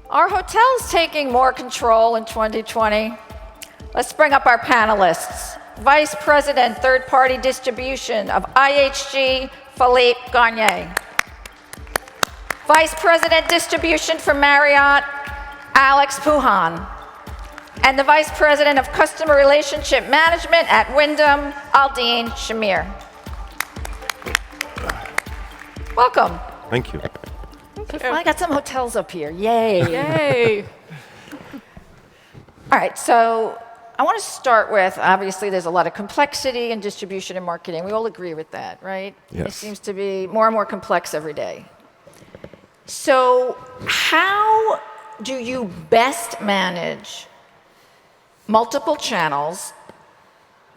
Are hotels taking more control in 2020? Let's bring up our panelists. Vice President, Third-Party Distribution of IHG, Philippe Garnier. Vice President, Distribution for Marriott, Alex Pyhan. And the Vice President of Customer Relationship Management at Wyndham, Aldine Shamir. Welcome. Thank you. I got some hotels up here. Yay. Yay. All right, so I want to start with, obviously, there's a lot of complexity in distribution and marketing. We all agree with that, right? Yes. It seems to be more and more complex every day. So how do you best manage multiple channels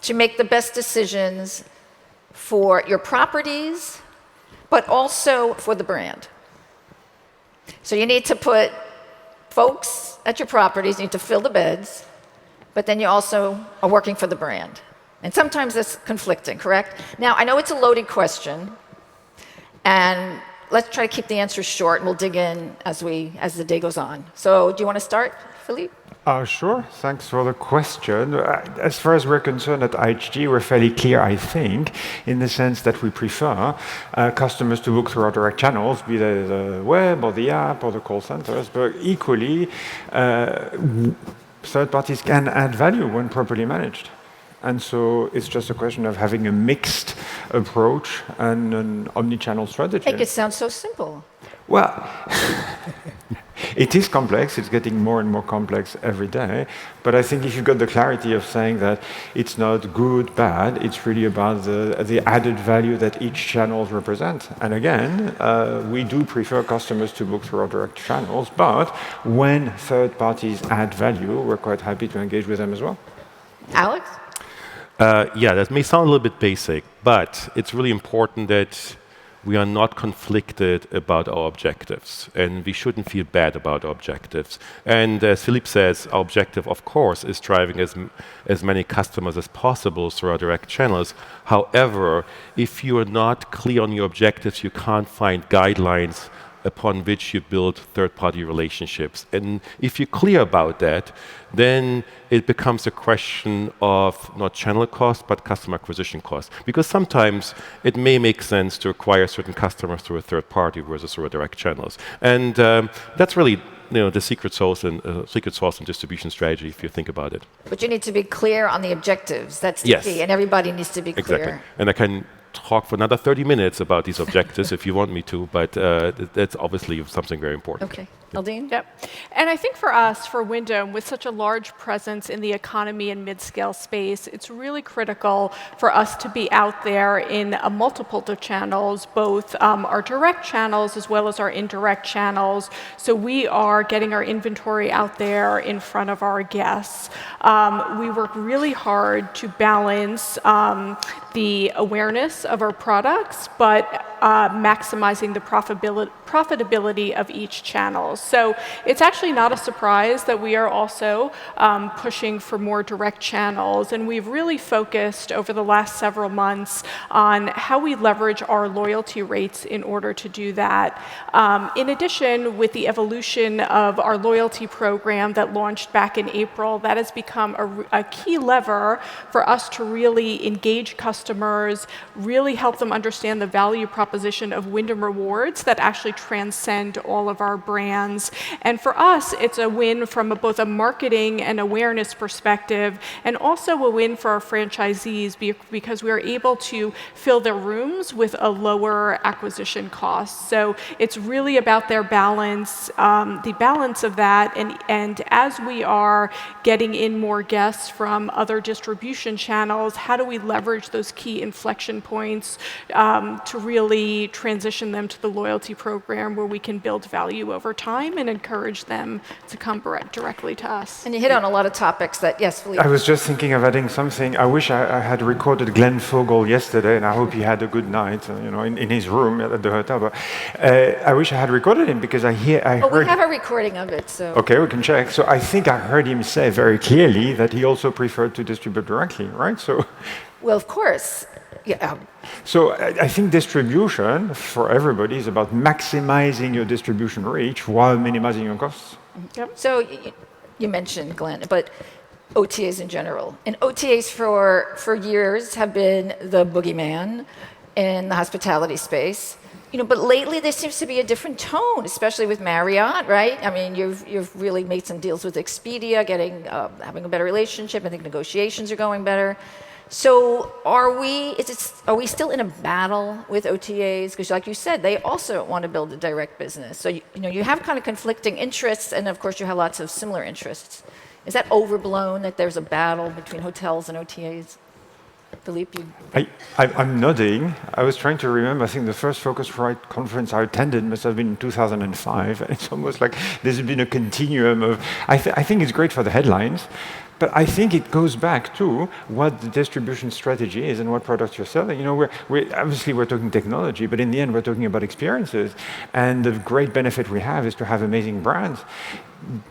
to make the best decisions for your properties, but also for the brand? So you need to put folks at your properties, you need to fill the beds, but then you also are working for the brand. And sometimes that's conflicting, correct? Now, I know it's a loaded question, and let's try to keep the answers short, and we'll dig in as the day goes on. So do you want to start, Philippe? Sure. Thanks for the question. As far as we're concerned at IHG, we're fairly clear, I think, in the sense that we prefer customers to book through our direct channels, be they the web or the app or the call centers, but equally, third parties can add value when properly managed. And so it's just a question of having a mixed approach and an omni-channel strategy. Make it sound so simple. Well, it is complex. It's getting more and more complex every day. But I think if you've got the clarity of saying that it's not good, bad, it's really about the added value that each channel represents. And again, we do prefer customers to book through our direct channels. But when third parties add value, we're quite happy to engage with them as well. Alex? Yeah, that may sound a little bit basic, but it's really important that we are not conflicted about our objectives, and we shouldn't feel bad about our objectives. And as Philippe says, our objective, of course, is driving as many customers as possible through our direct channels. However, if you are not clear on your objectives, you can't find guidelines upon which you build third-party relationships. And if you're clear about that, then it becomes a question of not channel cost, but customer acquisition cost. Because sometimes it may make sense to acquire certain customers through a third party versus through a direct channels. And that's really the secret sauce and distribution strategy, if you think about it. But you need to be clear on the objectives. That's the Yes. key, and everybody needs to be clear. Exactly. And I can talk for another 30 minutes about these objectives if you want me to, but that's obviously something very important. Okay. Aldine? Yep. And I think for us, for Wyndham, with such a large presence in the economy and mid-scale space, it's really critical for us to be out there in a multiple of channels, both our direct channels as well as our indirect channels. So we are getting our inventory out there in front of our guests. We work really hard to balance the awareness of our products, but maximizing the profitability of each channel. So it's actually not a surprise that we are also pushing for more direct channels, and we've really focused over the last several months on how we leverage our loyalty rates in order to do that. In addition, with the evolution of our loyalty program that launched back in April, that has become a key lever for us to really engage customers, really help them understand the value proposition of Wyndham Rewards that actually transcend all of our brands. And for us, it's a win from both a marketing and awareness perspective, and also a win for our franchisees because we are able to fill their rooms with a lower acquisition cost. So it's really about their balance, the balance of that, and as we are getting in more guests from other distribution channels, how do we leverage those key inflection points to really transition them to the loyalty program where we can build value over time and encourage them to come directly to us. And you hit on a lot of topics that, yes, Philippe. I was just thinking of adding something. I wish I had recorded Glenn Fogel yesterday, and I hope he had a good night, in his room at the hotel. But I wish I had recorded him because I heard. We have a recording of it, so. Okay, we can check. So I think I heard him say very clearly that he also preferred to distribute directly, right? So. Well, of course. Yeah, So I think distribution for everybody is about maximizing your distribution reach while minimizing your costs. Yep. So you mentioned, Glenn, but OTAs in general. And OTAs for years have been the boogeyman in the hospitality space. But lately there seems to be a different tone, especially with Marriott, right? I mean, you've really made some deals with Expedia, having a better relationship. I think negotiations are going better. So are we still in a battle with OTAs? Because like you said, they also want to build a direct business. So you have kind of conflicting interests, and of course you have lots of similar interests. Is that overblown that there's a battle between hotels and OTAs? Philippe, I'm nodding. I was trying to remember, I think the first Phocuswright conference I attended must have been in 2005. It's almost like there's been a continuum of, I think it's great for the headlines, but I think it goes back to what the distribution strategy is and what products you're selling. Obviously we're talking technology, but in the end we're talking about experiences. And the great benefit we have is to have amazing brands.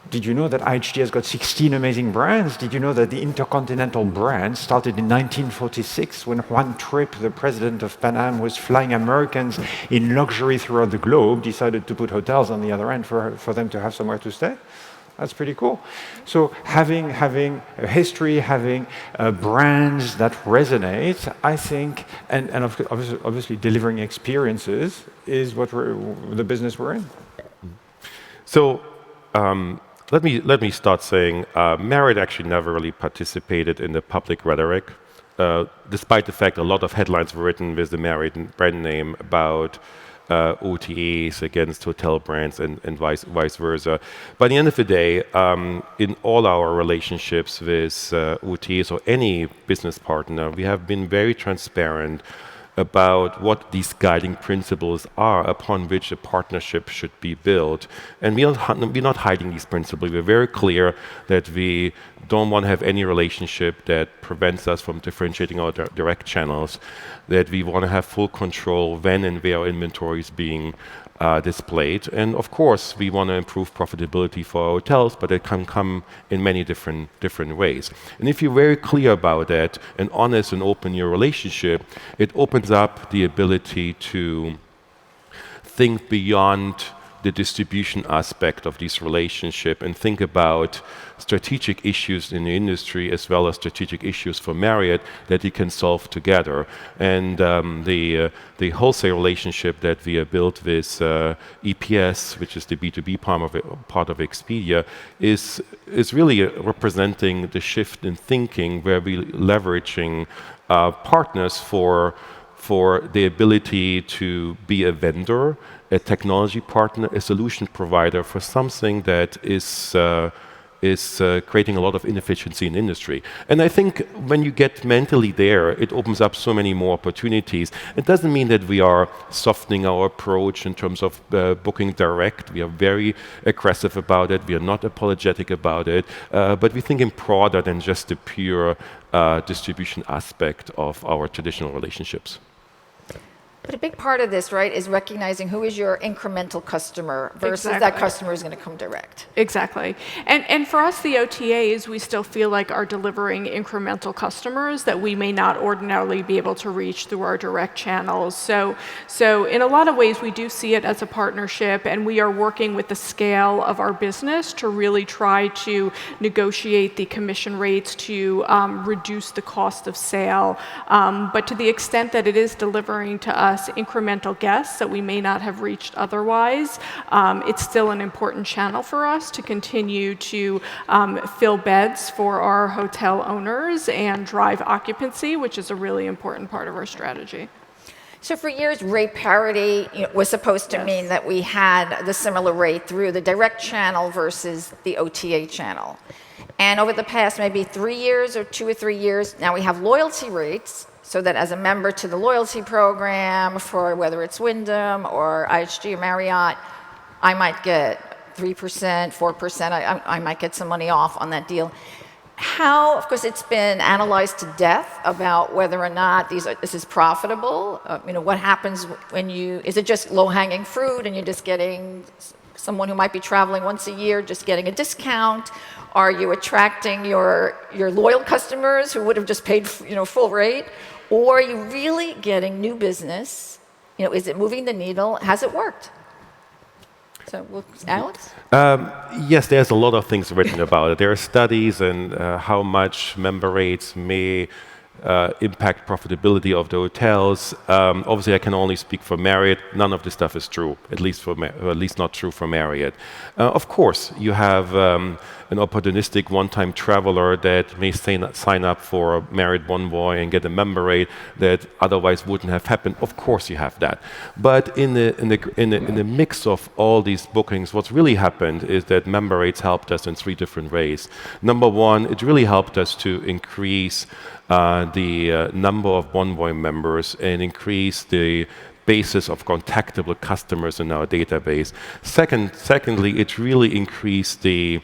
Did you know that IHG has got 16 amazing brands? Did you know that the Intercontinental brand started in 1946 when Juan Trippe, the president of Panam, was flying Americans in luxury throughout the globe, decided to put hotels on the other end for them to have somewhere to stay? That's pretty cool. So having a history, having brands that resonate, I think, and obviously delivering experiences is what the business we're in. So let me start saying Marriott actually never really participated in the public rhetoric, despite the fact a lot of headlines were written with the Marriott brand name about OTAs against hotel brands and vice versa. But at the end of the day, in all our relationships with OTAs or any business partner, we have been very transparent about what these guiding principles are upon which a partnership should be built. And we're not hiding these principles. We're very clear that we don't want to have any relationship that prevents us from differentiating our direct channels, that we want to have full control when and where our inventory is being displayed. And of course, we want to improve profitability for our hotels, but it can come in many different ways. And if you're very clear about that and honest and open your relationship, it opens up the ability to think beyond the distribution aspect of this relationship and think about strategic issues in the industry as well as strategic issues for Marriott that we can solve together. And the wholesale relationship that we have built with EPS, which is the B2B part of Expedia, is really representing the shift in thinking where we're leveraging partners for the ability to be a vendor, a technology partner, a solution provider for something that is creating a lot of inefficiency in industry. And I think when you get mentally there, it opens up so many more opportunities. It doesn't mean that we are softening our approach in terms of booking direct. We are very aggressive about it. We are not apologetic about it. But we think in broader than just the pure distribution aspect of our traditional relationships. But a big part of this, right, is recognizing who is your incremental customer versus that customer is going to come direct. Exactly. And for us, the OTAs, we still feel like are delivering incremental customers that we may not ordinarily be able to reach through our direct channels. So in a lot of ways, we do see it as a partnership, and we are working with the scale of our business to really try to negotiate the commission rates to reduce the cost of sale. But to the extent that it is delivering to us incremental guests that we may not have reached otherwise, it's still an important channel for us to continue to fill beds for our hotel owners and drive occupancy, which is a really important part of our strategy. So for years, rate parity was supposed to mean that we had the similar rate through the direct channel versus the OTA channel. And over the past maybe 3 years or 2 or 3 years, now we have loyalty rates, so that as a member to the loyalty program for whether it's Wyndham or IHG or Marriott, I might get 3%, 4%, I might get some money off on that deal. How, of course, it's been analyzed to death about whether or not this is profitable. What happens when is it just low-hanging fruit and you're just getting someone who might be traveling once a year just getting a discount? Are you attracting your loyal customers who would have just paid full rate? Or are you really getting new business? You know, is it moving the needle? Has it worked? So, Alex? Yes, there's a lot of things written about it. There are studies and how much member rates may impact profitability of the hotels. Obviously, I can only speak for Marriott. None of this stuff is true, at least not true for Marriott. Of course, you have an opportunistic one-time traveler that may sign up for a Marriott Bonvoy and get a member rate that otherwise wouldn't have happened. Of course, you have that. But in the mix of all these bookings, what's really happened is that member rates helped us in 3 different ways. Number one, it really helped us to increase the number of Bonvoy members and increase the basis of contactable customers in our database. Secondly, it really increased the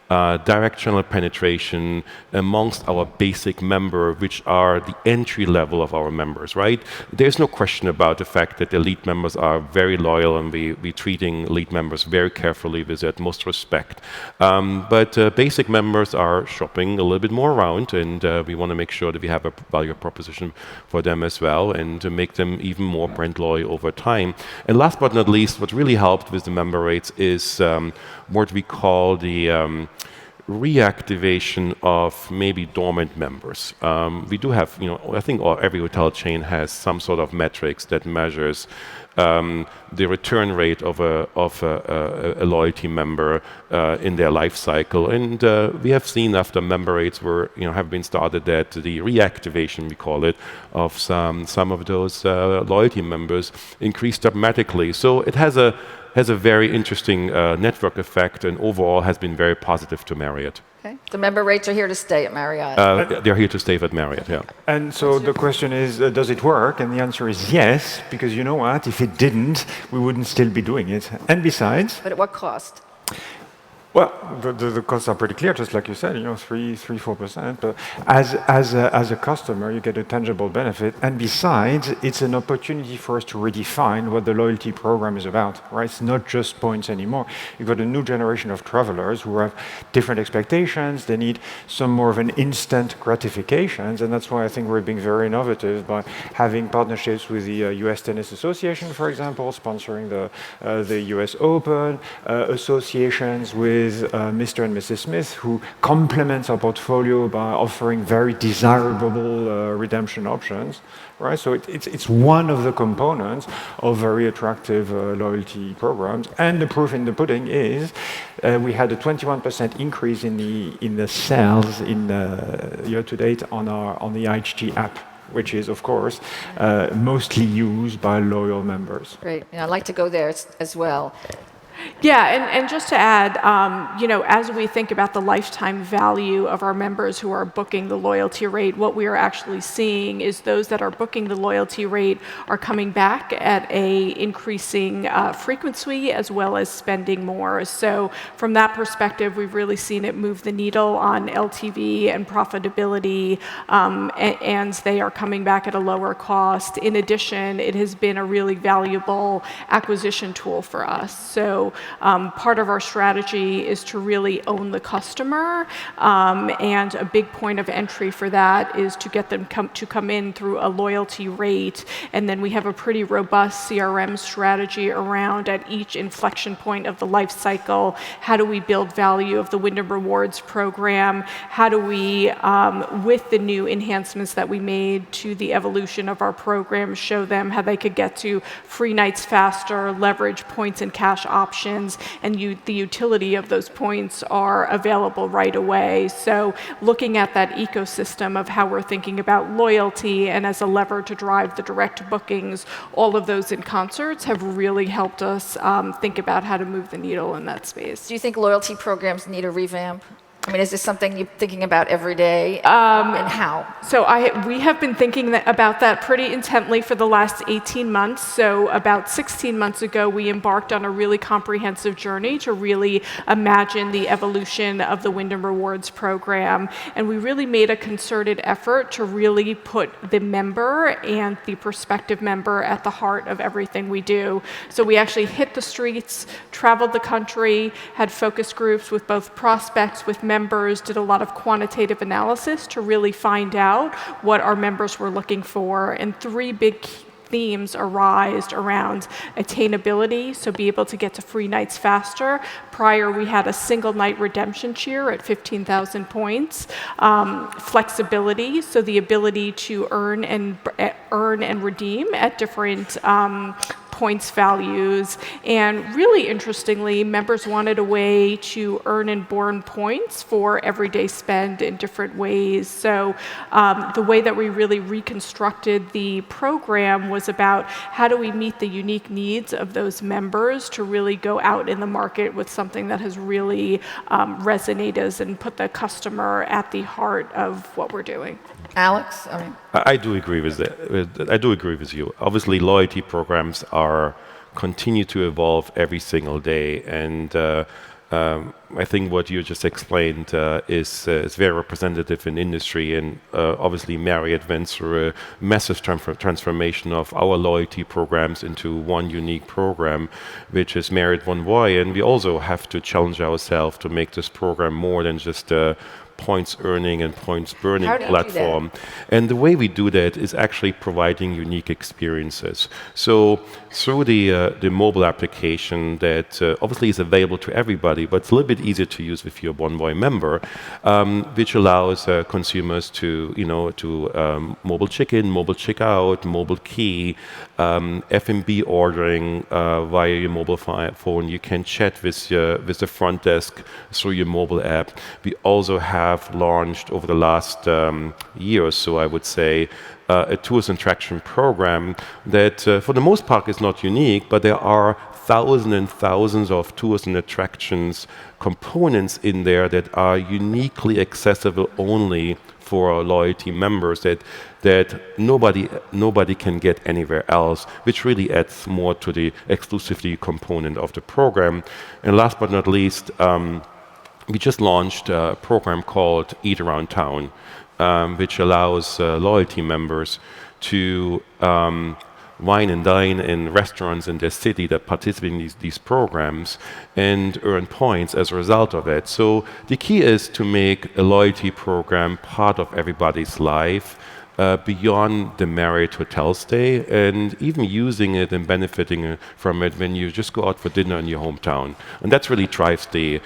direct channel penetration amongst our basic member, which are the entry level of our members, right? There's no question about the fact that the elite members are very loyal, and we're treating elite members very carefully with the utmost respect. But basic members are shopping a little bit more around, and we want to make sure that we have a value proposition for them as well, and to make them even more brand loyal over time. And last but not least, what really helped with the member rates is what we call the reactivation of maybe dormant members. We do have, I think every hotel chain has some sort of metrics that measures the return rate of a loyalty member in their life cycle. And we have seen after member rates have been started that the reactivation, we call it, of some of those loyalty members increased dramatically. So it has a very interesting network effect, and overall has been very positive to Marriott. Okay. The member rates are here to stay at Marriott. They're here to stay at Marriott, yeah. And so the question is, does it work? And the answer is yes, because you know what? If it didn't, we wouldn't still be doing it. And besides... But at what cost? Well, the costs are pretty clear, just like you said, 3-4%. But as a customer, you get a tangible benefit. And besides, it's an opportunity for us to redefine what the loyalty program is about, right? It's not just points anymore. You've got a new generation of travelers who have different expectations. They need some more of an instant gratifications. And that's why I think we're being very innovative by having partnerships with the US Tennis Association, for example, sponsoring the US Open, associations with Mr. and Mrs. Smith, who complements our portfolio by offering very desirable redemption options, right? So it's one of the components of very attractive loyalty programs. And the proof in the pudding is we had a 21% increase in the sales in year to date on the IHG app, which is, of course, mostly used by loyal members. Great. I'd like to go there as well. Yeah, and just to add, as we think about the lifetime value of our members who are booking the loyalty rate, what we are actually seeing is those that are booking the loyalty rate are coming back at a increasing frequency as well as spending more. So from that perspective, we've really seen it move the needle on LTV and profitability, and they are coming back at a lower cost. In addition, it has been a really valuable acquisition tool for us. So part of our strategy is to really own the customer, and a big point of entry for that is to get them to come in through a loyalty rate, and then we have a pretty robust CRM strategy around at each inflection point of the life cycle. How do we build value of the Wyndham Rewards program? How do we, with the new enhancements that we made to the evolution of our program, show them how they could get to free nights faster, leverage points and cash options, and the utility of those points are available right away. So looking at that ecosystem of how we're thinking about loyalty and as a lever to drive the direct bookings, all of those in concerts have really helped us think about how to move the needle in that space. Do you think loyalty programs need a revamp? I mean, is this something you're thinking about every day, and how? So we have been thinking about that pretty intently for the last 18 months. So about 16 months ago, we embarked on a really comprehensive journey to really imagine the evolution of the Wyndham Rewards program. And we really made a concerted effort to really put the member and the prospective member at the heart of everything we do. So we actually hit the streets, traveled the country, had focus groups with both prospects, with members, members did a lot of quantitative analysis to really find out what our members were looking for, and three big themes arised around attainability, so be able to get to free nights faster. Prior, we had a single night redemption tier at 15,000 points. Flexibility, so the ability to earn and redeem at different points values. And really interestingly, members wanted a way to earn and burn points for everyday spend in different ways. So the way that we really reconstructed the program was about how do we meet the unique needs of those members to really go out in the market with something that has really resonated and put the customer at the heart of what we're doing. Alex, I do agree with that. I do agree with you. Obviously, loyalty programs continue to evolve every single day, and I think what you just explained is very representative in industry. And obviously, Marriott went through a massive transformation of our loyalty programs into one unique program, which is Marriott Bonvoy. And we also have to challenge ourselves to make this program more than just a points earning and points burning platform. And the way we do that is actually providing unique experiences. So through the mobile application that obviously is available to everybody, but it's a little bit easier to use if you're a Bonvoy member, which allows consumers to mobile check-in, mobile check-out, mobile key, F&B ordering via your mobile phone. You can chat with the front desk through your mobile app. We also have launched over the last year or so, I would say, a tours and attraction program that for the most part is not unique, but there are thousands and thousands of tours and attractions components in there that are uniquely accessible only for our loyalty members that nobody can get anywhere else, which really adds more to the exclusivity component of the program. And last but not least, we just launched a program called Eat Around Town, which allows loyalty members to wine and dine in restaurants in their city that participate in these programs and earn points as a result of it. So the key is to make a loyalty program part of everybody's life, beyond the Marriott hotel stay, and even using it and benefiting from it when you just go out for dinner in your hometown. And that really drives the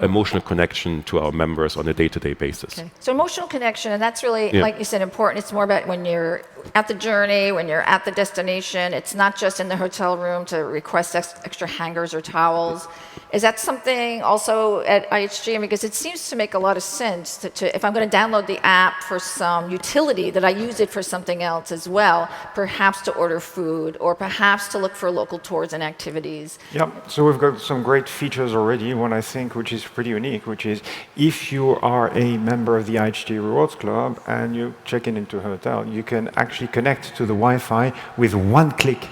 emotional connection to our members on a day-to-day basis. Okay. So emotional connection, and that's really, like you said, important. It's more about when you're at the journey, when you're at the destination. It's not just in the hotel room to request extra hangers or towels. Is that something also at IHG? Because it seems to make a lot of sense to if I'm going to download the app for some utility, that I use it for something else as well, perhaps to order food or perhaps to look for local tours and activities. Yeah, so we've got some great features already. One I think which is pretty unique, which is if you are a member of the IHG Rewards Club and you check in into a hotel, you can actually connect to the Wi-Fi with one click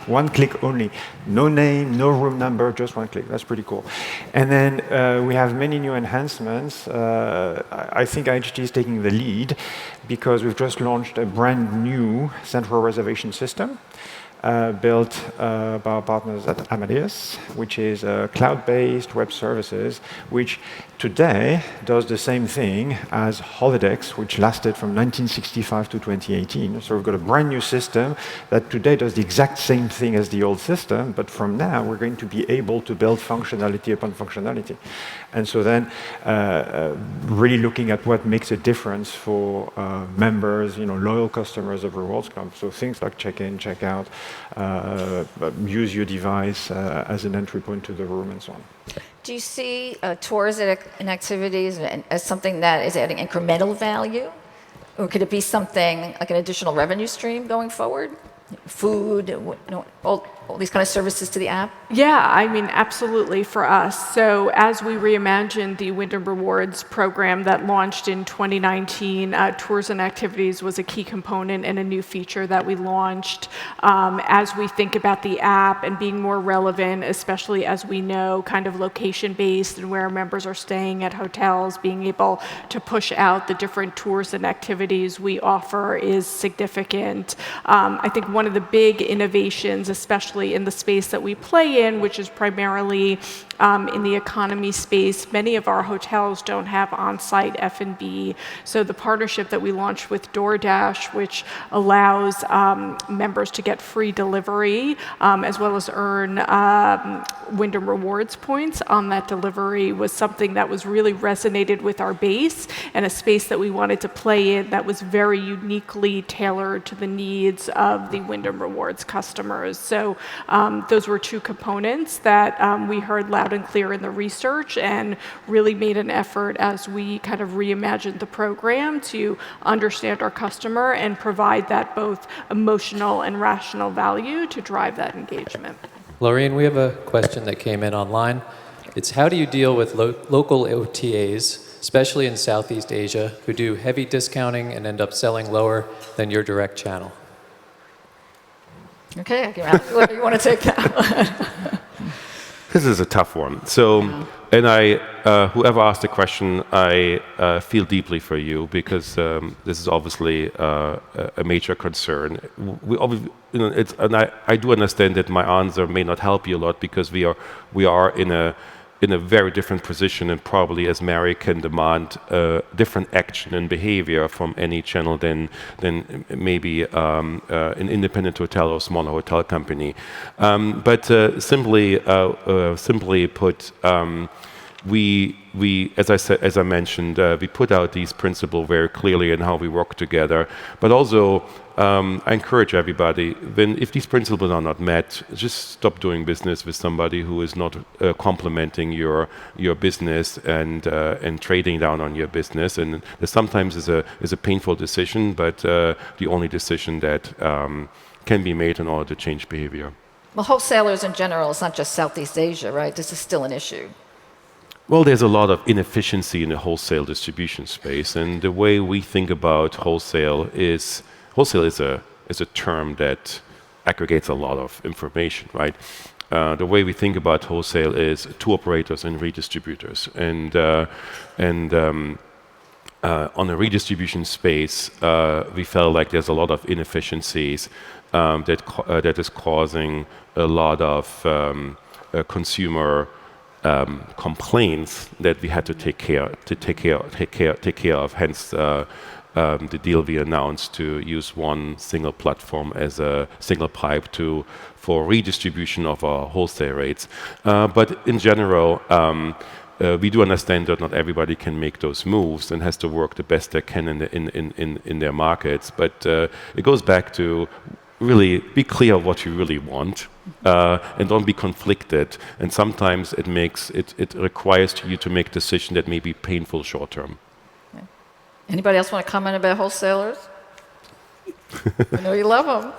only. No name, no room number, just one click. That's pretty cool. And then we have many new enhancements. I think IHG is taking the lead because we've just launched a brand new central reservation system built by our partners at Amadeus, which is cloud-based web services, which today does the same thing as Holidex, which lasted from 1965 to 2018. So we've got a brand new system that today does the exact same thing as the old system, but from now we're going to be able to build functionality upon functionality. And so then really looking at what makes a difference for members, loyal customers of Rewards Club. So things like check-in, check-out, use your device as an entry point to the room and so on. Do you see tours and activities as something that is adding incremental value? Or could it be something like an additional revenue stream going forward? Food, all these kind of services to the app? Yeah, I mean, absolutely for us. So as we reimagined the Wyndham Rewards program that launched in 2019, tours and activities was a key component and a new feature that we launched. As we think about the app and being more relevant, especially as we know kind of location-based and where our members are staying at hotels, being able to push out the different tours and activities we offer is significant. I think one of the big innovations, especially in the space that we play in, which is primarily in the economy space. Many of our hotels don't have on-site F&B. So the partnership that we launched with DoorDash, which allows members to get free delivery as well as earn Wyndham Rewards points on that delivery, was something that was really resonated with our base, and a space that we wanted to play in that was very uniquely tailored to the needs of the Wyndham Rewards customers. So those were two components that we heard loud and clear in the research, and really made an effort as we kind of reimagined the program to understand our customer and provide that both emotional and rational value to drive that engagement. Lorraine, we have a question that came in online. It's how do you deal with local OTAs, especially in Southeast Asia, who do heavy discounting and end up selling lower than your direct channel? Okay, you want to take that one? This is a tough one. So, and whoever asked the question, I feel deeply for you, because this is obviously a major concern. And I do understand that my answer may not help you a lot, because we are in a very different position, and probably as Mary can demand different action and behavior from any channel than maybe an independent hotel or smaller hotel company. But simply put, we as I mentioned, we put out these principles very clearly in how we work together. But also, I encourage everybody, if these principles are not met, just stop doing business with somebody who is not complementing your business and trading down on your business. And sometimes is a painful decision, but the only decision that can be made in order to change behavior. Well, wholesalers in general, it's not just Southeast Asia, right? This is still an issue. Well, there's a lot of inefficiency in the wholesale distribution space, and the way we think about wholesale is a term that aggregates a lot of information, right? The way we think about wholesale is tour operators and redistributors, and on the redistribution space, we felt like there's a lot of inefficiencies that is causing a lot of consumer complaints that we had to take care of. Hence, the deal we announced to use one single platform as a single pipe for redistribution of our wholesale rates. But in general, we do understand that not everybody can make those moves and has to work the best they can in their markets. But it goes back to really be clear what you really want, and don't be conflicted. And sometimes it requires you to make decisions that may be painful short term. Okay. Anybody else want to comment about wholesalers? I know you love them.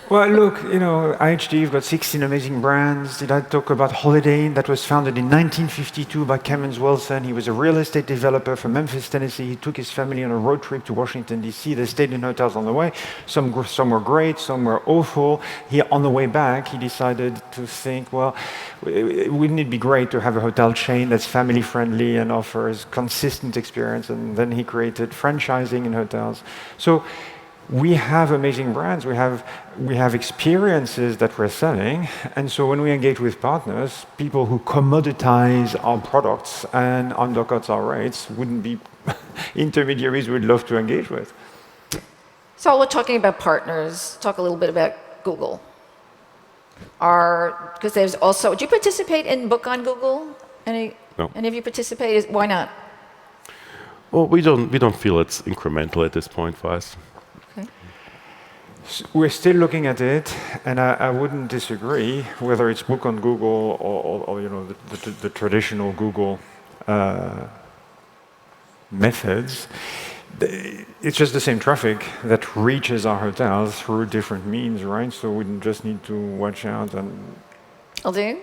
Well, look, IHG, you've got 16 amazing brands. Did I talk about Holiday Inn that was founded in 1952 by Clemens Wilson? He was a real estate developer from Memphis, Tennessee. He took his family on a road trip to Washington, D.C. They stayed in hotels on the way. Some were great, some were awful. On the way back, he decided to think, well, wouldn't it be great to have a hotel chain that's family-friendly and offers consistent experience? And then he created franchising in hotels. So we have amazing brands, we have experiences that we're selling, and so when we engage with partners, people who commoditize our products and undercut our rates wouldn't be intermediaries we'd love to engage with. So we're talking about partners. Talk a little bit about Google. Because there's also, do you participate in Book on Google? No. Any of you participate? Why not? Well, we don't feel it's incremental at this point for us. We're still looking at it, and I wouldn't disagree whether it's Book on Google or the traditional Google methods. It's just the same traffic that reaches our hotels through different means, right? So we just need to watch out. Aldine?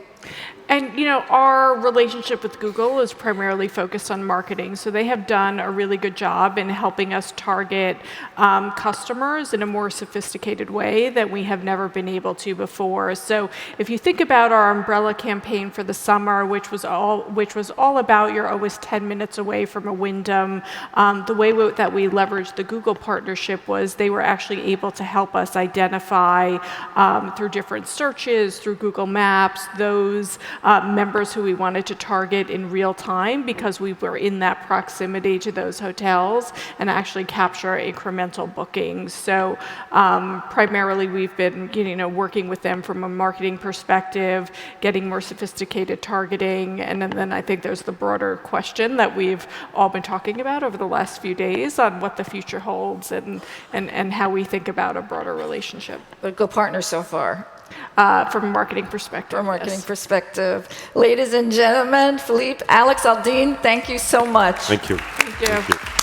And our relationship with Google is primarily focused on marketing. So they have done a really good job in helping us target customers in a more sophisticated way that we have never been able to before. So if you think about our umbrella campaign for the summer, which was all about you're always 10 minutes away from a Wyndham, the way that we leveraged the Google partnership was they were actually able to help us identify through different searches, through Google Maps, those members who we wanted to target in real time because we were in that proximity to those hotels and actually capture incremental bookings. So primarily we've been working with them from a marketing perspective, getting more sophisticated targeting, and then I think there's the broader question that we've all been talking about over the last few days on what the future holds and how we think about a broader relationship. A good partner so far. From a marketing perspective. From a marketing perspective. Ladies and gentlemen, Philippe, Alex, Aldine, thank you so much. Thank you. Thank you. Thank you.